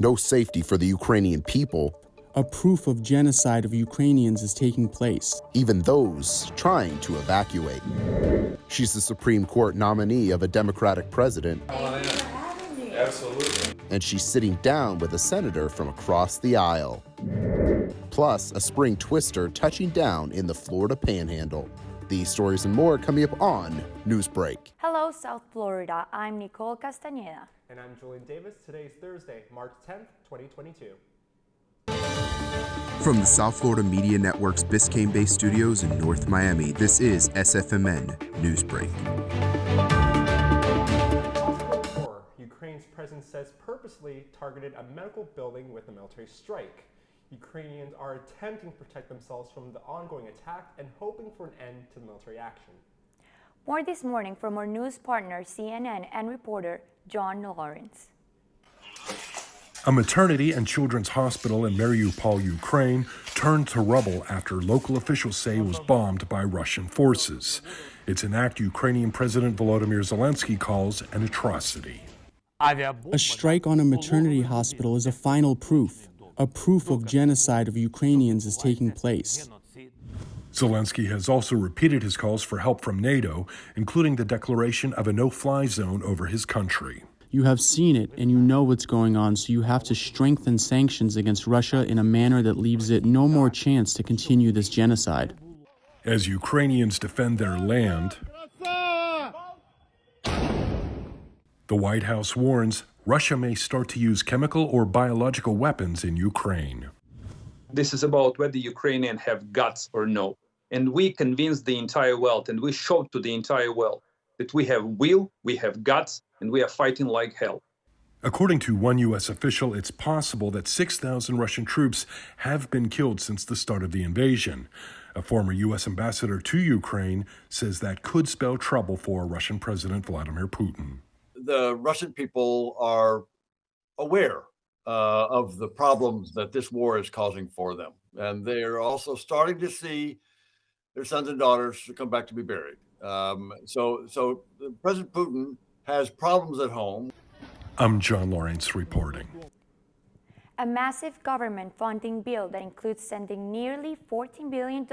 No safety for the Ukrainian people. A proof of genocide of Ukrainians is taking place. Even those trying to evacuate. She's the Supreme Court nominee of a Democratic president. Absolutely. And she's sitting down with a senator from across the aisle. Plus, a spring twister touching down in the Florida Panhandle. These stories and more coming up on Newsbreak. Hello, South Florida. I'm Nicole Castañeda. And I'm Julian Davis. Today is Thursday, March 10th, 2022. From the South Florida Media Network's Biscayne-based studios in North Miami, this is SFMN Newsbreak. Ukraine's president says purposely targeted a medical building with a military strike. Ukrainians are attempting to protect themselves from the ongoing attack and hoping for an end to the military action. More this morning from our news partner CNN and reporter John Lawrence. A maternity and children's hospital in Mariupol, Ukraine, turned to rubble after local officials say it was bombed by Russian forces. It's an act Ukrainian President Volodymyr Zelensky calls an atrocity. A strike on a maternity hospital is a final proof. A proof of genocide of Ukrainians is taking place. Zelensky has also repeated his calls for help from NATO, including the declaration of a no-fly zone over his country. You have seen it and you know what's going on, so you have to strengthen sanctions against Russia in a manner that leaves it no more chance to continue this genocide. As Ukrainians defend their land, the White House warns Russia may start to use chemical or biological weapons in Ukraine. This is about whether Ukrainians have guts or no. And we convinced the entire world, and we showed to the entire world that we have will, we have guts, and we are fighting like hell. According to one U.S. official, it's possible that 6,000 Russian troops have been killed since the start of the invasion. A former U.S. ambassador to Ukraine says that could spell trouble for Russian President Vladimir Putin. The Russian people are aware of the problems that this war is causing for them. And they're also starting to see their sons and daughters come back to be buried. So President Putin has problems at home. I'm John Lawrence reporting. A massive government funding bill that includes sending nearly $14 billion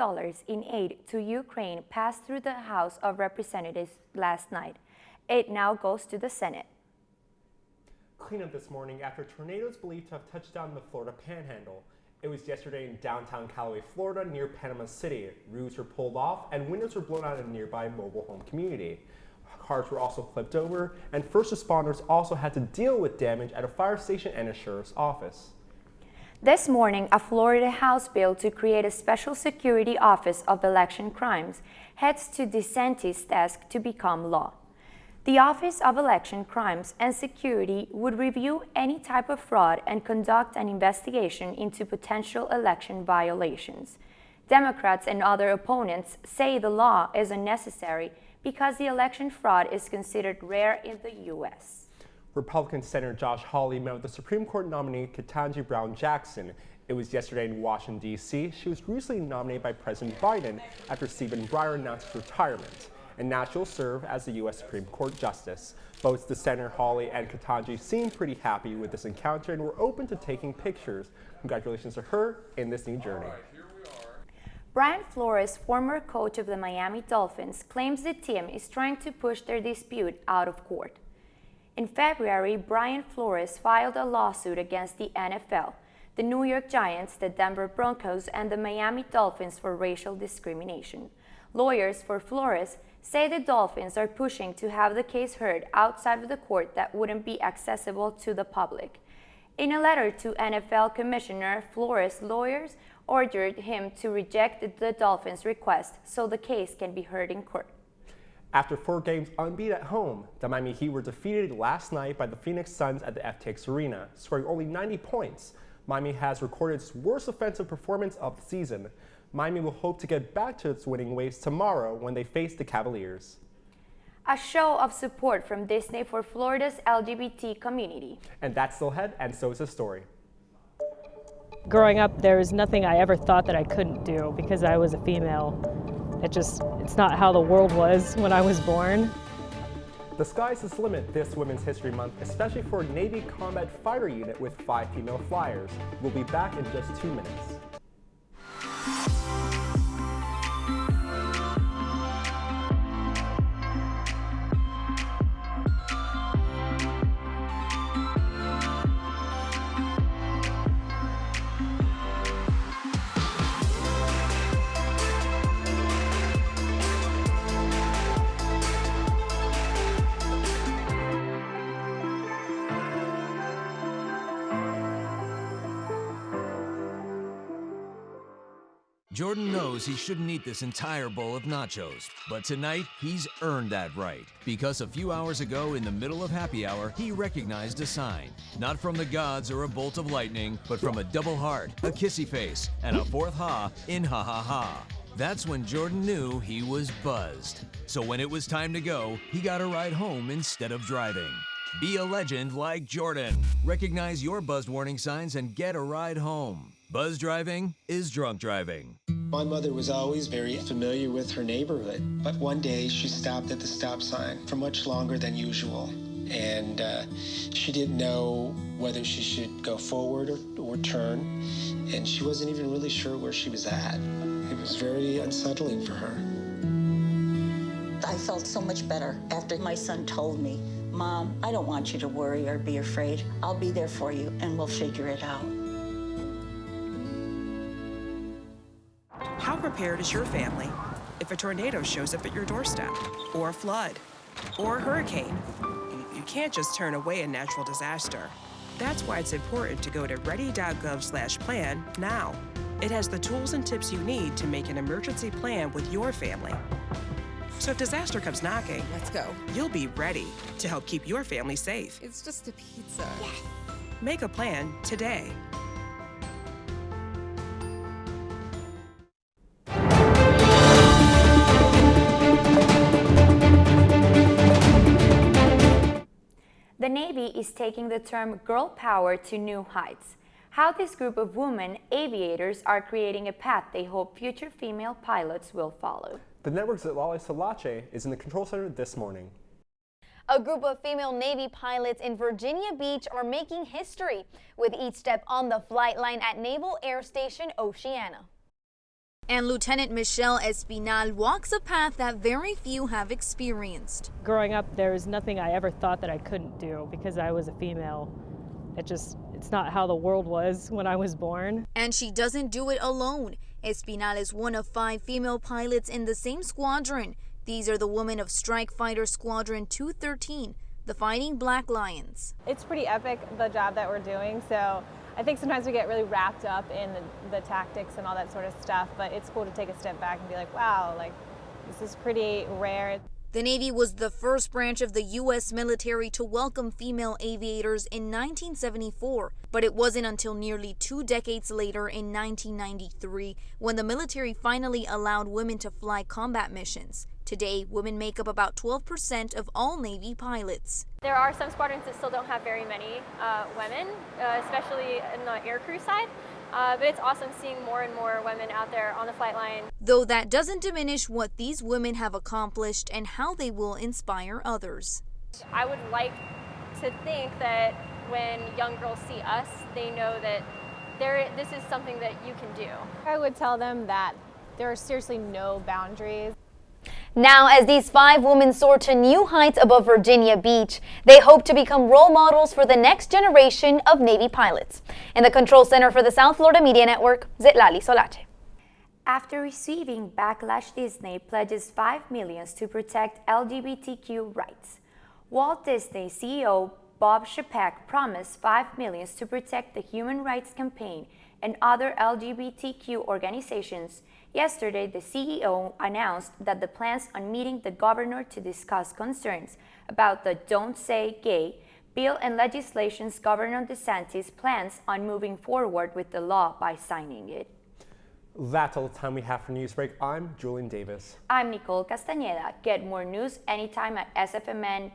in aid to Ukraine passed through the House of Representatives last night. It now goes to the Senate. Cleanup this morning after tornadoes believed to have touched down in the Florida Panhandle. It was yesterday in downtown Callaway, Florida, near Panama City. Roofs were pulled off and windows were blown out in a nearby mobile home community. Cars were also flipped over, and first responders also had to deal with damage at a fire station and a sheriff's office. This morning, a Florida House bill to create a special security office of election crimes heads to DeSantis' desk to become law. The Office of Election Crimes and Security would review any type of fraud and conduct an investigation into potential election violations. Democrats and other opponents say the law is unnecessary because the election fraud is considered rare in the U.S. Republican Senator Josh Hawley met with the Supreme Court nominee Ketanji Brown Jackson. It was yesterday in Washington, D.C. She was recently nominated by President Biden after Stephen Breyer announced his retirement. And now she'll serve as the U.S. Supreme Court Justice. Both the Senator Hawley and Ketanji seem pretty happy with this encounter and were open to taking pictures. Congratulations to her in this new journey. Brian Flores, former coach of the Miami Dolphins, claims the team is trying to push their dispute out of court. In February, Brian Flores filed a lawsuit against the NFL, the New York Giants, the Denver Broncos, and the Miami Dolphins for racial discrimination. Lawyers for Flores say the Dolphins are pushing to have the case heard outside of the court that wouldn't be accessible to the public. In a letter to NFL Commissioner, Flores' lawyers ordered him to reject the Dolphins' request so the case can be heard in court. After 4 games unbeaten at home, the Miami Heat were defeated last night by the Phoenix Suns at the FTX Arena, scoring only 90 points. Miami has recorded its worst offensive performance of the season. Miami will hope to get back to its winning ways tomorrow when they face the Cavaliers. A show of support from Disney for Florida's LGBT community. And that's still ahead, and so is the story. Growing up, there was nothing I ever thought that I couldn't do because I was a female. It's not how the world was when I was born. The sky's the limit this Women's History Month, especially for a Navy combat fighter unit with 5 female flyers. We'll be back in just 2 minutes. Jordan knows he shouldn't eat this entire bowl of nachos, but tonight he's earned that right because a few hours ago in the middle of happy hour, he recognized a sign, not from the gods or a bolt of lightning, but from a double heart, a kissy face, and a fourth ha in ha ha ha. That's when Jordan knew he was buzzed. So when it was time to go, he got a ride home instead of driving. Be a legend like Jordan. Recognize your buzzed warning signs and get a ride home. Buzz driving is drunk driving. My mother was always very familiar with her neighborhood, but one day she stopped at the stop sign for much longer than usual, and she didn't know whether she should go forward or turn, and she wasn't even really sure where she was at. It was very unsettling for her. I felt so much better after my son told me, "Mom, I don't want you to worry or be afraid. I'll be there for you and we'll figure it out." How prepared is your family if a tornado shows up at your doorstep, or a flood, or a hurricane? You can't just turn away a natural disaster. That's why it's important to go to ready.gov/plan now. It has the tools and tips you need to make an emergency plan with your family. So if disaster comes knocking, let's go. You'll be ready to help keep your family safe. It's just a pizza. Yes. Make a plan today. The Navy is taking the term girl power to new heights. How this group of women aviators are creating a path they hope future female pilots will follow. The network's Zetlali Salache is in the control center this morning. A group of female Navy pilots in Virginia Beach are making history with each step on the flight line at Naval Air Station Oceana. And Lieutenant Michelle Espinal walks a path that very few have experienced. Growing up, there was nothing I ever thought that I couldn't do because I was a female. It's not how the world was when I was born. And she doesn't do it alone. Espinal is one of 5 female pilots in the same squadron. These are the women of Strike Fighter Squadron 213, the Fighting Black Lions. It's pretty epic, the job that we're doing, so I think sometimes we get really wrapped up in the tactics and all that sort of stuff, but it's cool to take a step back and be like, wow, like this is pretty rare. The Navy was the first branch of the U.S. military to welcome female aviators in 1974, but it wasn't until nearly 2 decades later in 1993 when the military finally allowed women to fly combat missions. Today, women make up about 12% of all Navy pilots. There are some squadrons that still don't have very many women, especially in the aircrew side. But it's awesome seeing more and more women out there on the flight line. Though that doesn't diminish what these women have accomplished and how they will inspire others. I would like to think that when young girls see us, they know that this is something that you can do. I would tell them that there are seriously no boundaries. Now, as these 5 women soar to new heights above Virginia Beach, they hope to become role models for the next generation of Navy pilots. In the control center for the South Florida Media Network, Zetlali Salache. After receiving backlash, Disney pledges $5 million to protect LGBTQ rights. Walt Disney CEO Bob Chapek promised $5 million to protect the Human Rights Campaign and other LGBTQ organizations. Yesterday, the CEO announced that the plans on meeting the governor to discuss concerns about the Don't Say Gay bill and legislation's Governor DeSantis plans on moving forward with the law by signing it. That's all the time we have for Newsbreak. I'm Julian Davis. I'm Nicole Castañeda. Get more news anytime at sfmn.fiu.edu.